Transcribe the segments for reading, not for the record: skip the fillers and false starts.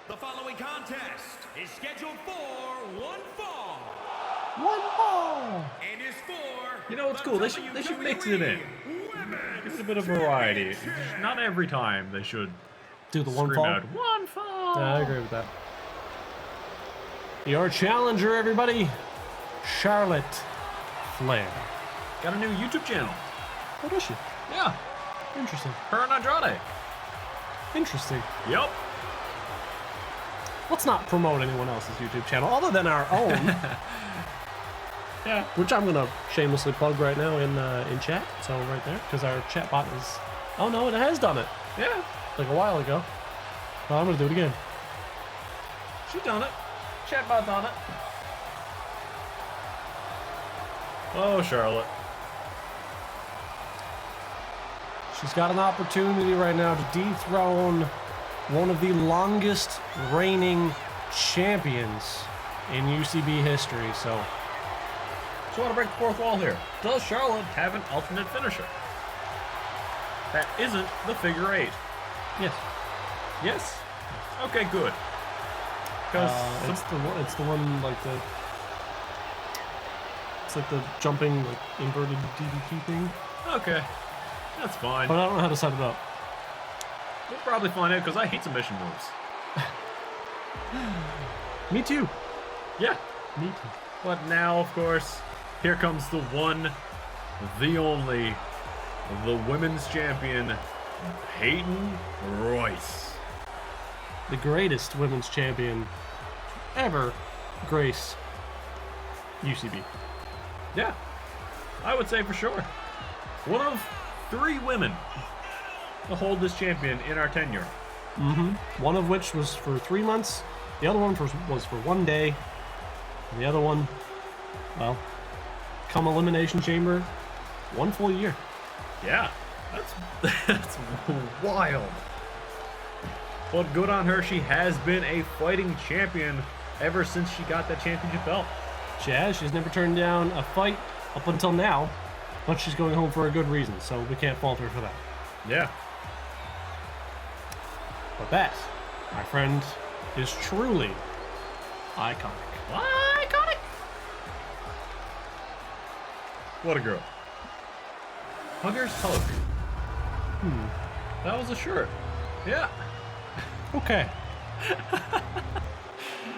The following contest is scheduled for one fall. One fall. And is for... You know what's cool? They should mix it in. Give it a bit of variety. Not every time they should Do the one scream fall. out, one fall. Yeah, I agree with that. Your challenger, everybody, Charlotte Flair. Got a new YouTube channel. What is she? Yeah, Interesting. her and Andrade. Interesting. Yep. Let's not promote anyone else's YouTube channel other than our own, Yeah. which I'm gonna shamelessly plug right now in chat. So right there, because our chat bot is. Oh no, it has done it Yeah. like a while ago. Well, I'm gonna do it again. She done it. Chatbot done it. Oh, Charlotte. She's got an opportunity right now to dethrone one of the longest reigning champions in UCB history. So Just want to break the fourth wall here. Does Charlotte have an alternate finisher? That isn't the figure eight. yes, Yes. Okay, good. Because it's the one like the. It's like the jumping, like inverted DDT thing. okay, that's fine. But I don't know how to set it up. We'll probably find out because I hate submission moves. Me too. Yeah. Me too. But now, of course, here comes the one, the only, the women's champion, Peyton Royce. The greatest women's champion ever grace UCB. Yeah, I would say for sure. One of 3 women to hold this champion in our tenure. One of which was for 3 months. The other one was for 1 day. And the other one, well, come Elimination Chamber, 1 full year. Yeah, that's wild. But good on her. She has been a fighting champion ever since she got that championship belt. She's never turned down a fight up until now, but she's going home for a good reason, so we can't fault her for that. Yeah. But that, my friend, is truly iconic. Iconic. What a girl. Hugger's hug. That was a shirt. Yeah. Okay.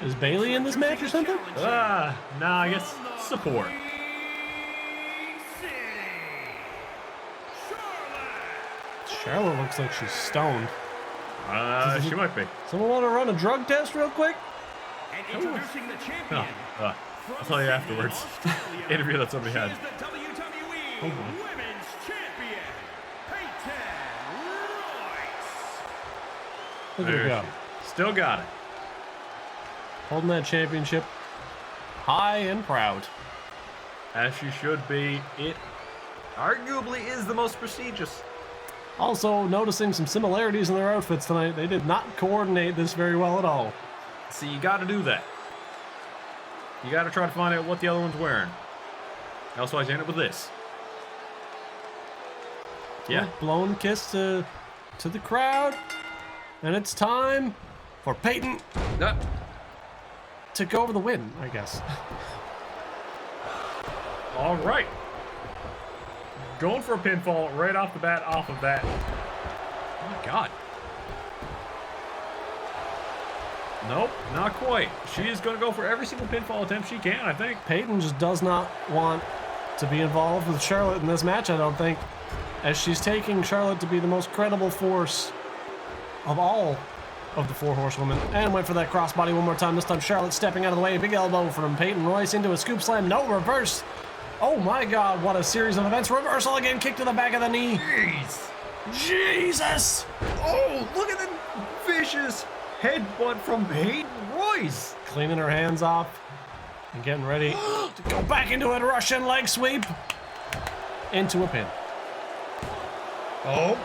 Is Bailey in this match or something? Nah, I guess support. Charlotte looks like she's stoned. She might be. Someone want to run a drug test real quick? And introducing the champion. I'll tell you afterwards. Interview that somebody had. She is the WWE Women's Champion, Peyton Royce. Look at her go. Still got it. Holding that championship high and proud. As she should be. It arguably is the most prestigious. Also, noticing some similarities in their outfits tonight. They did not coordinate this very well at all. See, you got to do that. You got to try to find out what the other one's wearing. Elsewise, you end up with this. Yeah. Blown kiss to the crowd. And it's time for Peyton to go over the win, I guess. All right. Going for a pinfall right off the bat, off of that. Oh my God. Nope, not quite. She is going to go for every single pinfall attempt she can, I think. Peyton just does not want to be involved with Charlotte in this match, I don't think, as she's taking Charlotte to be the most credible force of all of the 4 horsewomen. And went for that crossbody one more time. This time Charlotte stepping out of the way. Big elbow from Peyton Royce into a scoop slam. No reverse. Oh my God, what a series of events. Reversal again, kick to the back of the knee. Jeez. Jesus! Oh, look at the vicious headbutt from Peyton Royce. Cleaning her hands off and getting ready to go back into a Russian leg sweep. Into a pin. Oh,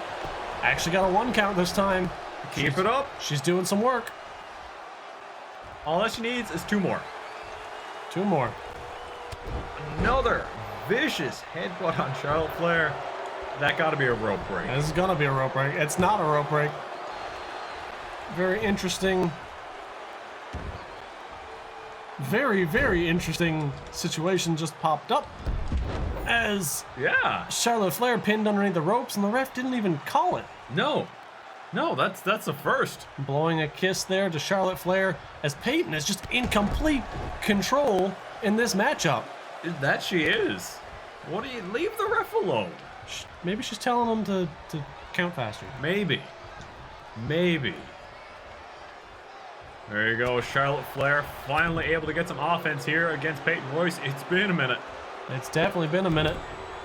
Actually got a 1 count this time. keep it up. She's doing some work. All that she needs is 2 more. 2 more. Another vicious headbutt on Charlotte Flair. That got to be a rope break. This is gonna be a rope break. It's not a rope break. Very interesting very, very interesting situation just popped up as Yeah. Charlotte Flair pinned underneath the ropes and the ref didn't even call it. No, that's a first. Blowing a kiss there to Charlotte Flair as Peyton is just in complete control in this matchup. That she is. What do you leave the ref alone? Maybe she's telling him to count faster. Maybe. There you go, Charlotte Flair finally able to get some offense here against Peyton Royce. It's been a minute. It's definitely been a minute.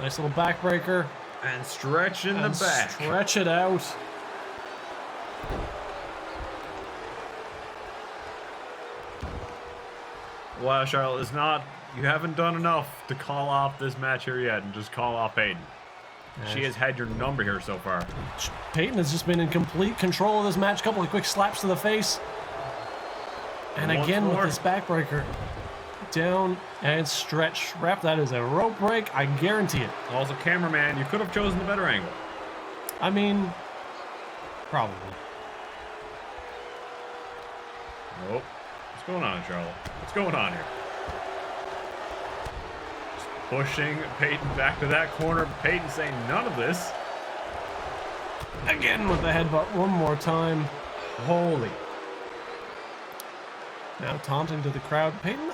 Nice little backbreaker. And stretch in the back. Stretch it out. Wow, Charlotte, you haven't done enough to call off this match here yet and just call off Peyton. She has had your number here so far. Peyton has just been in complete control of this match. Couple of quick slaps to the face. And Once again more. with this backbreaker. Down and stretch. Ref, that is a rope break. I guarantee it. Also, cameraman, you could have chosen the better angle. I mean, probably. Nope. What's going on, Charlotte? What's going on here? Just pushing Peyton back to that corner. Peyton saying none of this. Again with the headbutt one more time. Holy. Now taunting to the crowd. Peyton,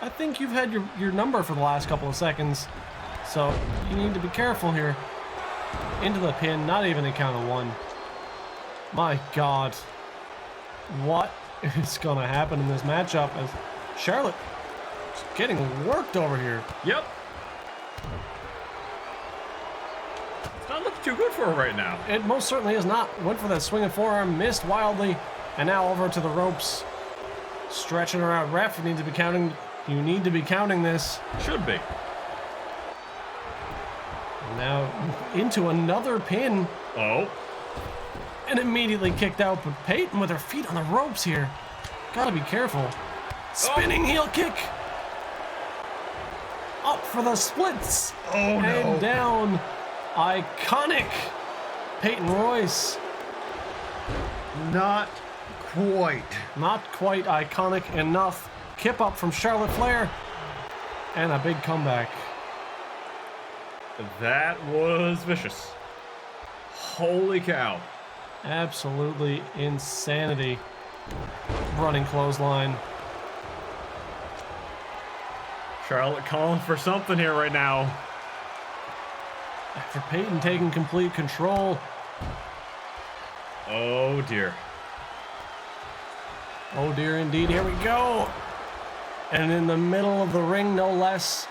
I think you've had your number for the last couple of seconds. So you need to be careful here. Into the pin, not even a count of one. My God. What is going to happen in this matchup as Charlotte is getting worked over here? Yep. It's not looking too good for her right now. It most certainly is not. Went for that swinging forearm, missed wildly, and now over to the ropes. Stretching her out. Ref, you need to be counting. You need to be counting this. Should be. Now into another pin. Oh. And immediately kicked out, but Peyton with her feet on the ropes here. Gotta be careful. Spinning heel kick. Up for the splits. Oh, And down. Iconic. Peyton Royce. Not quite. Not quite iconic enough. Kip up from Charlotte Flair. And a big comeback. That was vicious. Holy cow. Absolutely insanity. Running clothesline. Charlotte calling for something here right now. After Peyton taking complete control. Oh dear. Oh dear indeed, here we go. And in the middle of the ring, no less.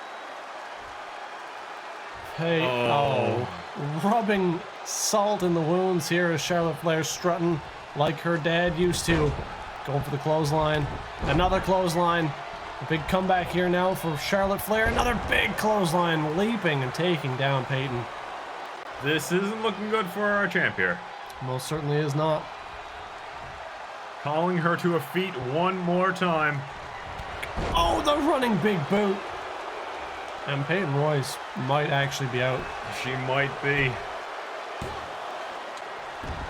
Rubbing salt in the wounds here as Charlotte Flair strutting like her dad used to. Going for the clothesline. Another clothesline. A big comeback here now for Charlotte Flair. Another big clothesline, leaping and taking down Peyton. This isn't looking good for our champ here. Most certainly is not. Calling her to her feet one more time. Oh, the running big boot. And Peyton Royce might actually be out. She might be.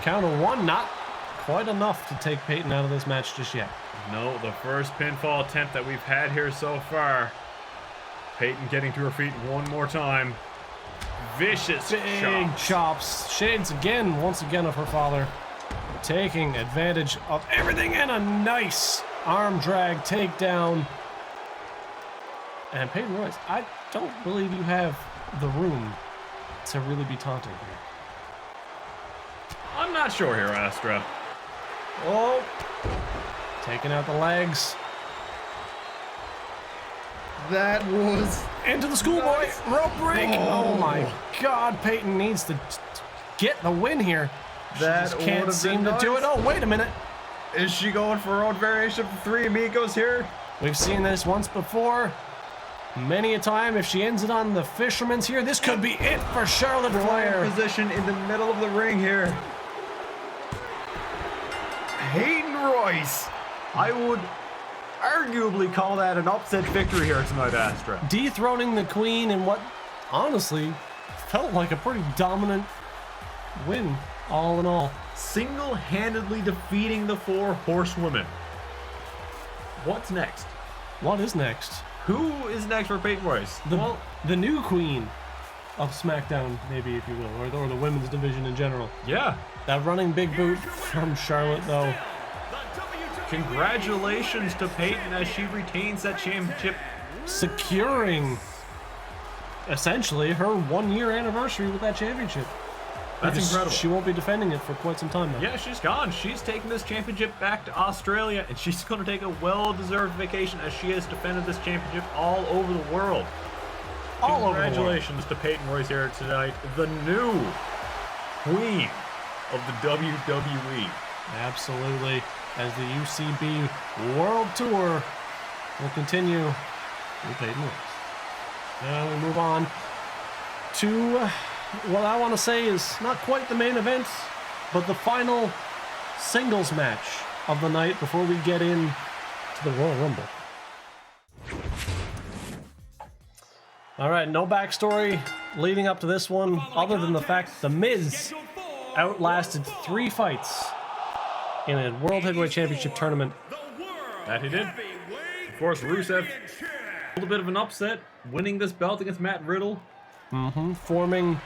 Count of one, not quite enough to take Peyton out of this match just yet. No, the first pinfall attempt that we've had here so far. Peyton getting to her feet one more time. Vicious Big chops. Shades again, once again, of her father. Taking advantage of everything and a nice arm drag takedown. And Peyton Royce, I don't believe you have the room to really be taunting here. I'm not sure here, Astra. Oh, taking out the legs. That was Into the schoolboy rope break. Oh my God, Peyton needs to get the win here. She That just can't would've seem been to do nice. it. Oh, wait a minute. Is she going for her own variation of the Three Amigos here? We've seen this once before. Many a time, if she ends it on the Fisherman's here, this could be it for Charlotte Flair. Position in the middle of the ring here. Peyton Royce. I would arguably call that an upset victory here tonight, Astra. Dethroning the Queen in what, honestly, felt like a pretty dominant win, all in all. Single-handedly defeating the Four Horsewomen. What's next? What is next? Who is next for Peyton Royce? The new queen of SmackDown, maybe, if you will, or the women's division in general. Yeah. That running big boot from Charlotte, though. Congratulations to Peyton as she retains that championship. Securing, essentially, her 1-year anniversary with that championship. That's Because incredible. She won't be defending it for quite some time now. Yeah, she's gone. She's taking this championship back to Australia, and she's going to take a well-deserved vacation as she has defended this championship all over the world. All over the world. Congratulations to Peyton Royce here tonight, the new queen of the WWE. Absolutely. As the UCB World Tour will continue with Peyton Royce. Now we move on to what I want to say is not quite the main event, but the final singles match of the night before we get in to the Royal Rumble. All right, no backstory leading up to this one, other than the fact The Miz outlasted 3 fights in a World Heavyweight Championship tournament. That he did. Of course, Rusev, a little bit of an upset, winning this belt against Matt Riddle. Forming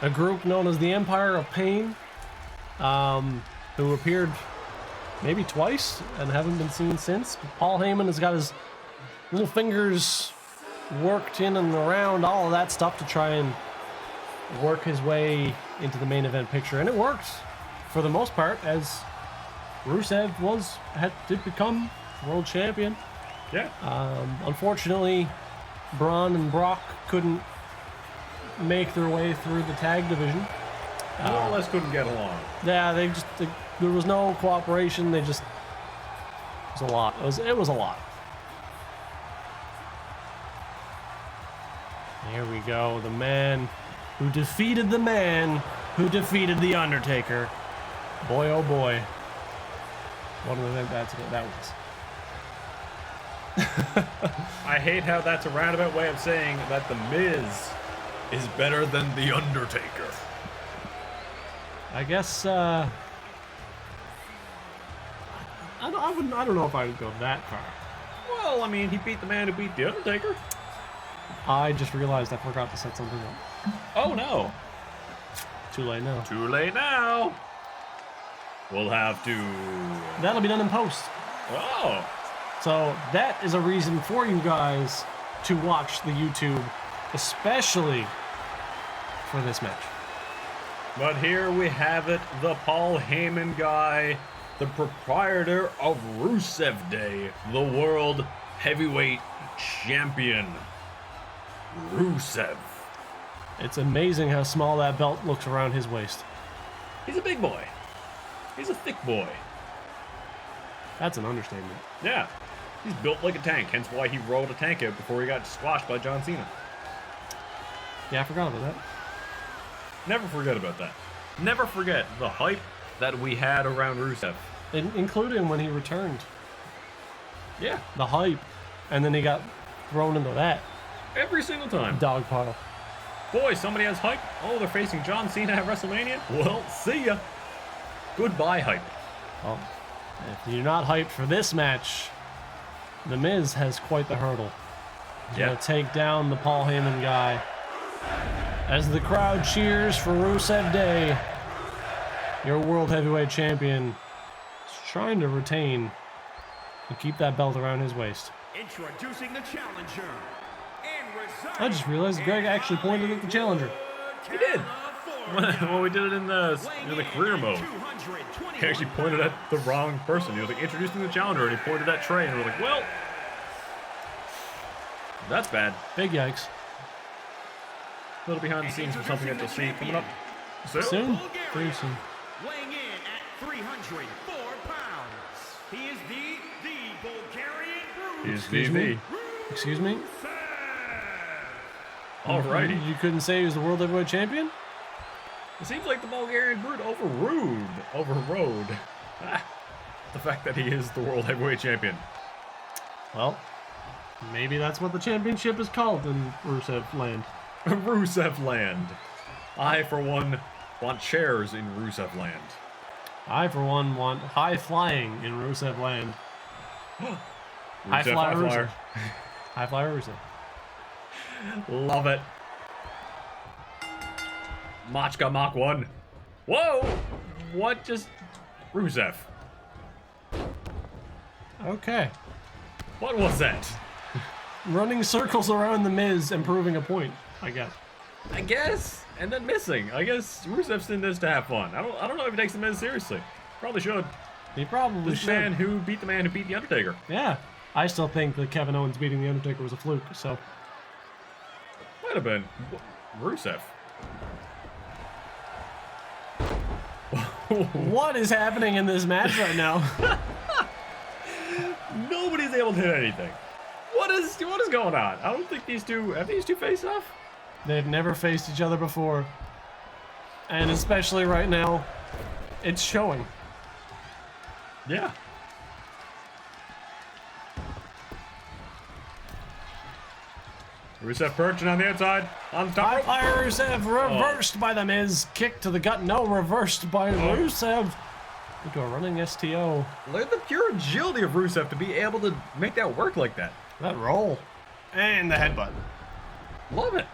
a group known as the Empire of Pain, who appeared maybe twice and haven't been seen since. But Paul Heyman has got his little fingers worked in and around all of that stuff to try and work his way into the main event picture, and it worked for the most part, as Rusev did become world champion. Yeah. Unfortunately, Braun and Brock couldn't make their way through the tag division. More or less couldn't get along. Yeah, there was no cooperation. It was a lot. It was a lot. Here we go. The man who defeated the man who defeated the Undertaker. Boy, oh boy. What an event that was. I hate how that's a roundabout way of saying that The Miz is better than The Undertaker. I guess, I don't know if I would go that far. Well, I mean, he beat the man who beat The Undertaker. I just realized I forgot to set something up. Oh, no. Too late now. Too late now. We'll have to... That'll be done in post. Oh. So that is a reason for you guys to watch the YouTube, especially for this match. But here we have it, the Paul Heyman guy, the proprietor of Rusev Day, the World Heavyweight Champion, Rusev. It's amazing how small that belt looks around his waist. He's a big boy. He's a thick boy. That's an understatement. Yeah. He's built like a tank, hence why he rode a tank out before he got squashed by John Cena. Yeah, I forgot about that. Never forget about that. Never forget the hype that we had around Rusev. Including when he returned. Yeah. The hype. And then he got thrown into that Every single time. dog pile. Boy, somebody has hype. Oh, they're facing John Cena at WrestleMania? Well, see ya. Goodbye, hype. Well, if you're not hyped for this match, The Miz has quite the hurdle. He's Yeah. gonna take down the Paul Heyman guy. As the crowd cheers for Rusev Day, your World Heavyweight Champion is trying to retain and keep that belt around his waist. Introducing the challenger. I just realized Greg actually pointed at the challenger. He did. Well, we did it in the career mode. He actually pointed at the wrong person. He was like introducing the challenger, and he pointed at Trey, and we're like, well, that's bad. Big yikes. A little behind the scenes for something that you'll see coming up Soon? Very soon. Weighing in at 304 pounds. He is the Bulgarian Brute. He's Excuse me? VV. Excuse me? Alrighty. You couldn't say he was the World Heavyweight Champion? It seems like the Bulgarian Brute overrode the fact that he is the World Heavyweight Champion. Well, maybe that's what the championship is called in Rusev land. Rusev Land. I, for one, want chairs in Rusev Land. I, for one, want high flying in Rusev land. High Rusev, flyer high Rusev. flyer. High flyer Rusev. Love it. Machka Mach 1. Whoa! What just... Rusev. Okay. What was that? Running circles around the Miz and proving a point, I guess. I guess. And then missing. I guess Rusev's in this to have fun. I don't know if he takes the Miz seriously. Probably should. He probably This should. man who beat the man who beat the Undertaker. Yeah. I still think that Kevin Owens beating The Undertaker was a fluke, so... Might have been. Rusev. What is happening in this match right now? Nobody's able to hit anything. What is going on? I don't think these two have these two faced off. They've never faced each other before. And especially right now, it's showing. Yeah. Rusev perching on the outside. On the top High rope. flyer Rusev reversed by the Miz. Kick to the gut. No, reversed by Rusev. Into a running STO. Look at the pure agility of Rusev to be able to make that work like that. That roll. And the headbutt. Love it.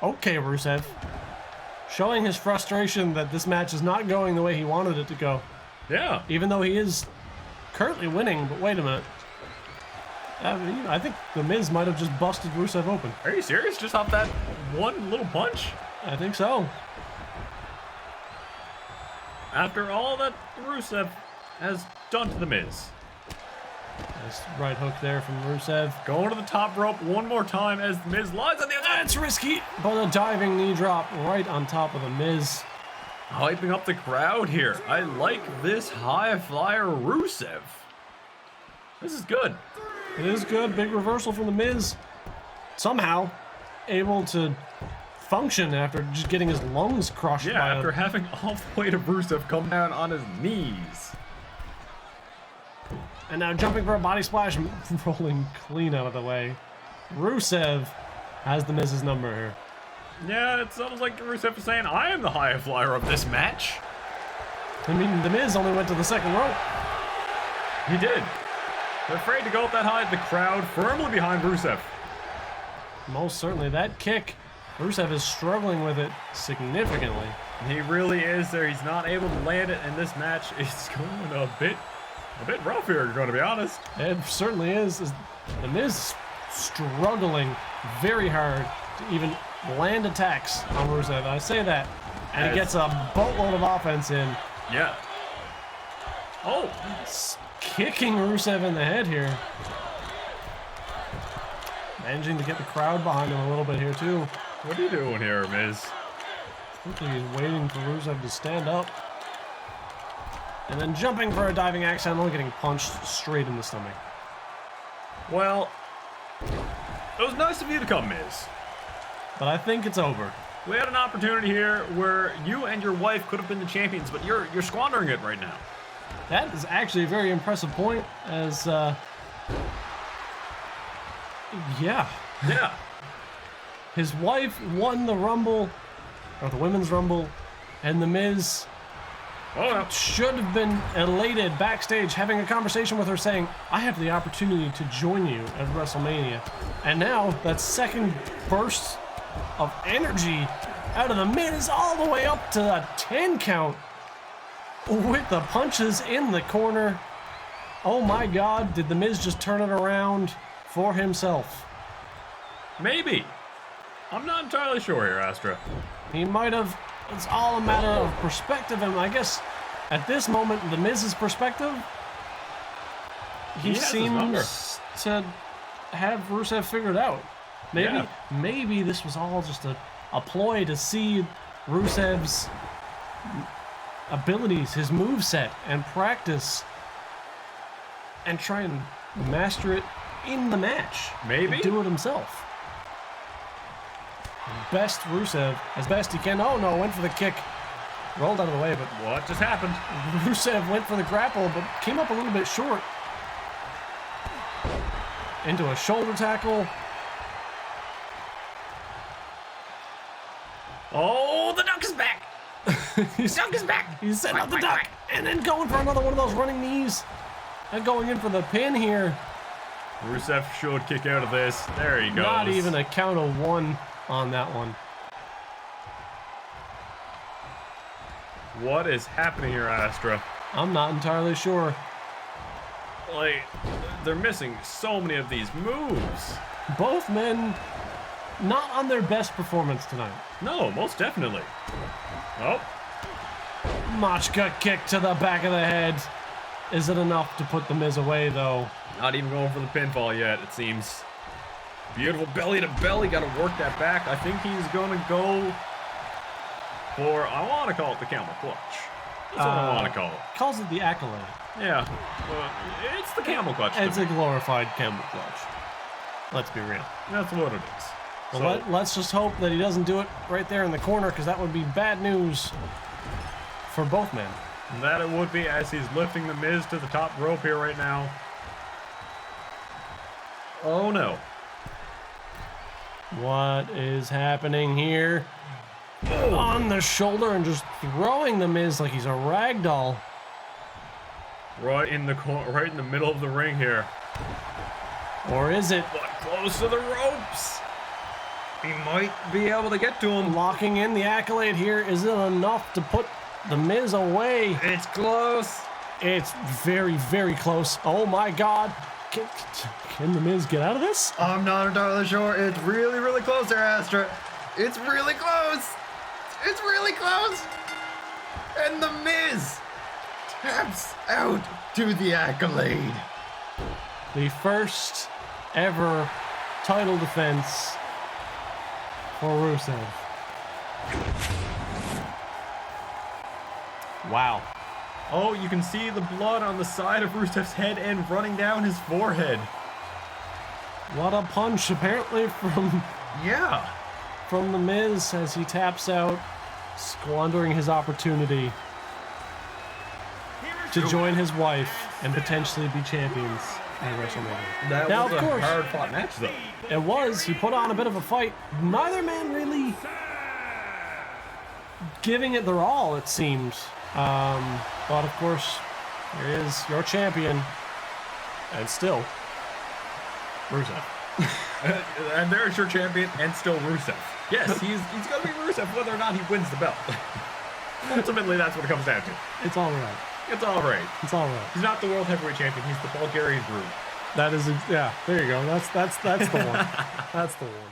Okay, Rusev. Showing his frustration that this match is not going the way he wanted it to go. Yeah. Even though he is currently winning, but wait a minute. I think the Miz might have just busted Rusev open. Are you serious? Just off that one little punch? I think so. After all that Rusev has done to the Miz. Nice right hook there from Rusev. Going to the top rope one more time as the Miz lies on the outside. That's risky, but a diving knee drop right on top of the Miz. Hyping up the crowd here. I like this high flyer Rusev. This is good. It is good. Big reversal from the Miz. Somehow able to function after just getting his lungs crushed Yeah, by after having all the weight of Rusev come down on his knees. And now jumping for a body splash, rolling clean out of the way. Rusev has the Miz's number here. Yeah, it's almost like Rusev is saying, I am the high flyer of this match. I mean, the Miz only went to the second rope. He did. They're afraid to go up that high. The crowd firmly behind Rusev. Most certainly. That kick, Rusev is struggling with it significantly. He really is there. He's not able to land it, and this match is going a bit rough here, going to be honest. It certainly is. The Miz struggling very hard to even land attacks on Rusev. I say that. And he gets a boatload of offense in. Yeah. Oh. Kicking Rusev in the head here. Managing to get the crowd behind him a little bit here, too. What are you doing here, Miz? Looks like he's waiting for Rusev to stand up. And then jumping for a diving axe handle, getting punched straight in the stomach. Well, it was nice of you to come, Miz. But I think it's over. We had an opportunity here where you and your wife could have been the champions, but you're squandering it right now. That is actually a very impressive point, as, yeah. Yeah. His wife won the Rumble, or the Women's Rumble, and The Miz Oh, no. should have been elated backstage, having a conversation with her saying, I have the opportunity to join you at WrestleMania. And now, that second burst of energy out of The Miz all the way up to a 10 count with the punches in the corner. Oh my God, did The Miz just turn it around for himself? Maybe. I'm not entirely sure here, Astra. He might have. It's all a matter of perspective, and I guess at this moment, The Miz's perspective, he has his number. seems to have Rusev figured out. Maybe this was all just a ploy to see Rusev's abilities, his moveset, and practice, and try and master it in the match. Maybe. Do it himself. Best Rusev, as best he can. Oh no, went for the kick. Rolled out of the way, but What just happened? Rusev went for the grapple, but came up a little bit short. Into a shoulder tackle. Oh, the duck is back. He's back. He's setting up the duck and then going for another one of those running knees and going in for the pin here. Rusev should kick out of this. There he goes. Not even a count of one on that one. What is happening here, Astra? I'm not entirely sure. Like, they're missing so many of these moves. Both men not on their best performance tonight. No, most definitely. Oh. Machka kick to the back of the head. Is it enough to put the Miz away, though? Not even going for the pinfall yet, it seems. Beautiful belly to belly. Got to work that back. I think he's going to go for, I want to call it the camel clutch. That's what I want to call it. Calls it the accolade. Yeah. It's the camel clutch. It's a glorified camel clutch. Let's be real. That's what it is. Well, So, let's just hope that he doesn't do it right there in the corner, because that would be bad news for both men. that it would be as he's lifting the Miz to the top rope here right now. Oh no. What is happening here? On the shoulder and just throwing the Miz like he's a rag doll. Right in the middle of the ring here. Or is it? But close to the ropes. He might be able to get to him. Locking in the accolade here. Is it enough to put the Miz away? It's close. It's very, very close. Oh my God. Can the Miz get out of this? I'm not entirely sure. It's really, really close there, Astra. It's really close. It's really close. And the Miz taps out to the accolade. The first ever title defense for Rusev. Wow. Oh, you can see the blood on the side of Rusev's head and running down his forehead. What a punch, apparently, Yeah. from the Miz as he taps out, squandering his opportunity to join his wife and potentially be champions at WrestleMania. That Now, was of a course, hard-fought match, though. it was. He put on a bit of a fight. Neither man really giving it their all, it seems. But of course, there is your champion, and still Rusev. And there's your champion, and still Rusev. Yes, he's going to be Rusev whether or not he wins the belt. Ultimately, that's what it comes down to. It's all right. It's all right. It's all right. He's not the world heavyweight champion. He's the Bulgarian Brood. That is, yeah. There you go. That's the one. That's the one.